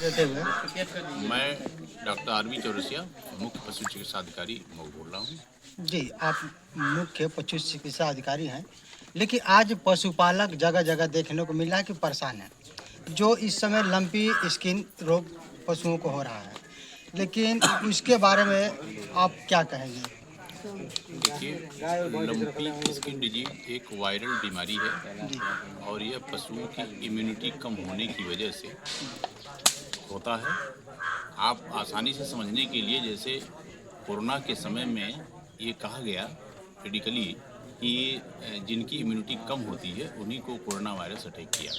देते हुए। मैं डॉक्टर आरवी चौरसिया, मुख्य पशु चिकित्सा अधिकारी मऊ बोल रहा हूँ। जी, आप मुख्य पशु चिकित्सा अधिकारी हैं, लेकिन आज पशुपालक जगह-जगह देखने को मिला है कि परेशान हैं, जो इस समय लंपी स्किन रोग पशुओं को हो रहा है। लेकिन उसके बारे में आप क्या कहेंगे? देखिए, लंपी स्किन डिजीज एक वायरल बीमारी है जी, और यह पशुओं की इम्यूनिटी कम होने की वजह से होता है। आप आसानी से समझने के लिए जैसे कोरोना के समय में ये कहा गया मेडिकली कि जिनकी इम्यूनिटी कम होती है उन्हीं को कोरोना वायरस अटैक किया।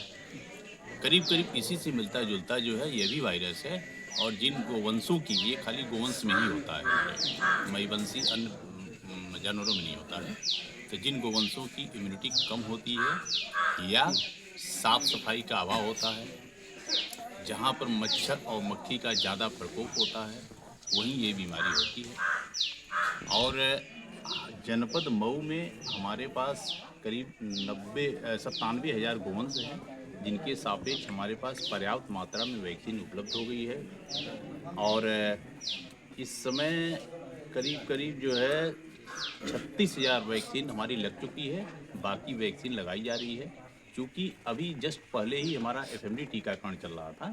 करीब करीब इसी से मिलता जुलता जो है ये भी वायरस है। और जिन गोवंशों की, ये खाली गोवंश में ही होता है, मईवंशी अन्य जानवरों में नहीं होता है। तो जिन गोवंशों की इम्यूनिटी कम होती है या साफ सफाई का अभाव होता है, जहाँ पर मच्छर और मक्खी का ज़्यादा प्रकोप होता है, वहीं ये बीमारी होती है। और जनपद मऊ में हमारे पास करीब 97,000 गोवंश हैं, जिनके सापेक्ष हमारे पास पर्याप्त मात्रा में वैक्सीन उपलब्ध हो गई है। और इस समय करीब करीब जो है 36,000 वैक्सीन हमारी लग चुकी है, बाकी वैक्सीन लगाई जा रही है। क्योंकि अभी जस्ट पहले ही हमारा एफएमडी टीकाकरण चल रहा था,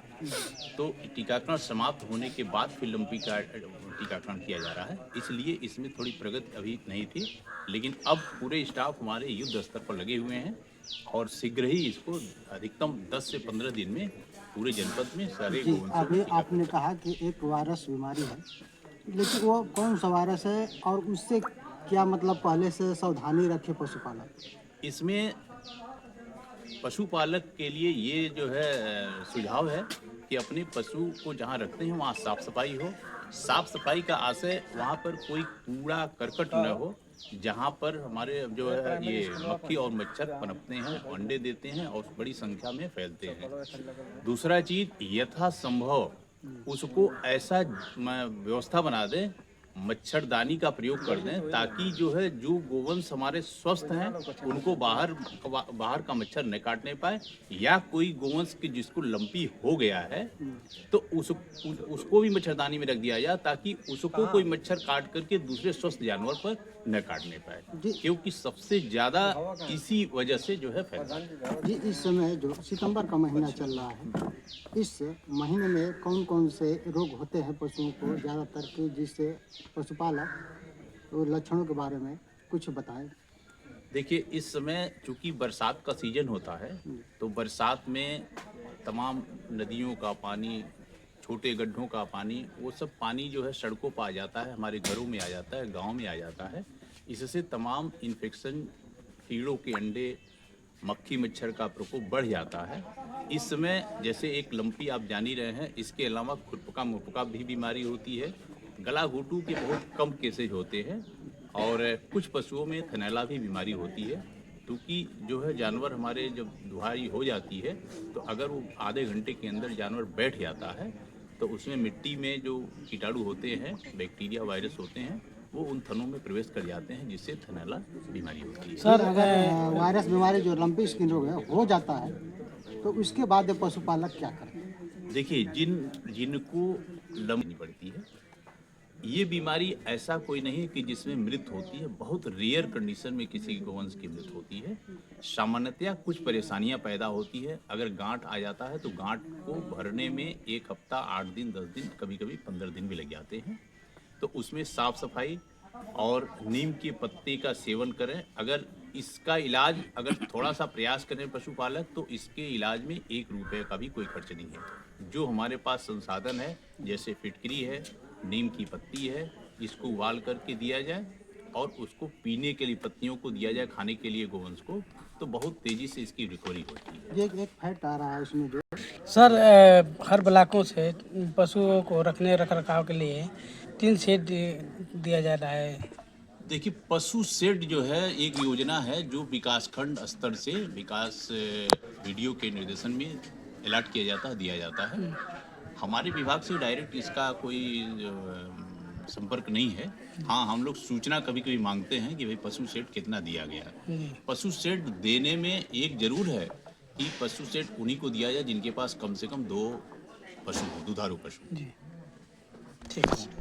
तो टीकाकरण समाप्त होने के बाद फिर लंपी का टीकाकरण किया जा रहा है, इसलिए इसमें थोड़ी प्रगति अभी नहीं थी। लेकिन अब पूरे स्टाफ हमारे युद्ध स्तर पर लगे हुए हैं और शीघ्र ही इसको अधिकतम 10 से 15 दिन में पूरे जनपद में सारे जी, गोवंशों अभी को टीकाकरण आपने कहा कि एक वायरस बीमारी है, लेकिन वो कौन सा वायरस है और उससे क्या मतलब पहले से सावधानी रखे पशुपालक? इसमें पशुपालक के लिए ये जो है सुझाव है कि अपने पशु को जहाँ रखते हैं वहाँ साफ सफाई हो। साफ सफाई का आशय वहाँ पर कोई कूड़ा करकट न हो, जहाँ पर हमारे जो है ये मक्खी और मच्छर पनपते हैं, अंडे देते हैं और बड़ी संख्या में फैलते हैं। दूसरा चीज, यथासंभव उसको ऐसा व्यवस्था बना दें, मच्छरदानी का प्रयोग कर दें, ताकि जो है जो गोवंश हमारे स्वस्थ हैं उनको बाहर का मच्छर न काटने पाए, या कोई गोवंश की जिसको लंपी हो गया है तो उसको भी मच्छरदानी में रख दिया जाए, ताकि उसको कोई मच्छर काट करके दूसरे स्वस्थ जानवर पर न काटने पाए, क्योंकि सबसे ज्यादा इसी वजह से जो है फैलता है। जी, इस समय जो सितंबर का महीना चल रहा है, इस महीने में कौन कौन से रोग होते हैं पशुओं को ज़्यादातर के, जिससे पशुपालक और लक्षणों के बारे में कुछ बताएं? देखिए, इस समय चूंकि बरसात का सीजन होता है, तो बरसात में तमाम नदियों का पानी, छोटे गड्ढों का पानी, वो सब पानी जो है सड़कों पर आ जाता है, हमारे घरों में आ जाता है, गांव में आ जाता है। इससे तमाम इन्फेक्शन, कीड़ों के अंडे, मक्खी मच्छर का प्रकोप बढ़ जाता है। इस समय जैसे एक लंपी आप जान ही रहे हैं, इसके अलावा खुरपका मुरपका भी बीमारी होती है। गला घोटू के बहुत कम केसेज होते हैं और कुछ पशुओं में थनैला भी बीमारी होती है। क्योंकि जो है जानवर हमारे जब दुहाई हो जाती है, तो अगर वो आधे घंटे के अंदर जानवर बैठ जाता है, तो उसमें मिट्टी में जो कीटाणु होते हैं, बैक्टीरिया वायरस होते हैं, वो उन थनों में प्रवेश कर जाते हैं, जिससे थनैला बीमारी होती है। सर, अगर वायरस बीमारी जो लंपी स्किन रोग है हो जाता है, तो उसके बाद पशुपालक क्या करें? देखिए, जिनको लंपी पड़ती है, ये बीमारी ऐसा कोई नहीं कि जिसमें मृत्यु होती है। बहुत रेयर कंडीशन में किसी गोवंश की मृत्यु होती है। सामान्यतया कुछ परेशानियां पैदा होती है। अगर गांठ आ जाता है तो गांठ को भरने में 1 हफ्ता, 8 दिन, 10 दिन, कभी कभी 15 दिन भी लग जाते हैं। तो उसमें साफ सफाई और नीम के पत्ते का सेवन करें। अगर इसका इलाज अगर थोड़ा सा प्रयास करें पशुपालक, तो इसके इलाज में 1 रुपये का भी कोई खर्च नहीं है। जो हमारे पास संसाधन है, जैसे फिटकरी है, नीम की पत्ती है, इसको उबाल करके दिया जाए और उसको पीने के लिए पत्तियों को दिया जाए, खाने के लिए गोवंश को, तो बहुत तेजी से इसकी रिकवरी होती है। ये एक फैट आ रहा है उसमें जो। सर, हर ब्लॉकों से पशुओं को रखने रख रखाव के लिए 3 शेड दिया जा रहा है। देखिए, पशु शेड जो है एक योजना है जो विकासखंड स्तर से विकास वीडियो के निर्देशन में अलॉट किया जाता है, दिया जाता है। हमारे विभाग से डायरेक्ट इसका कोई संपर्क नहीं है। हाँ, हम लोग सूचना कभी कभी मांगते हैं कि भाई पशु शेड कितना दिया गया। पशु शेड देने में एक जरूर है कि पशु शेड उन्हीं को दिया जाए जिनके पास कम से कम 2 पशु हो, दुधारू पशु। जी ठीक है।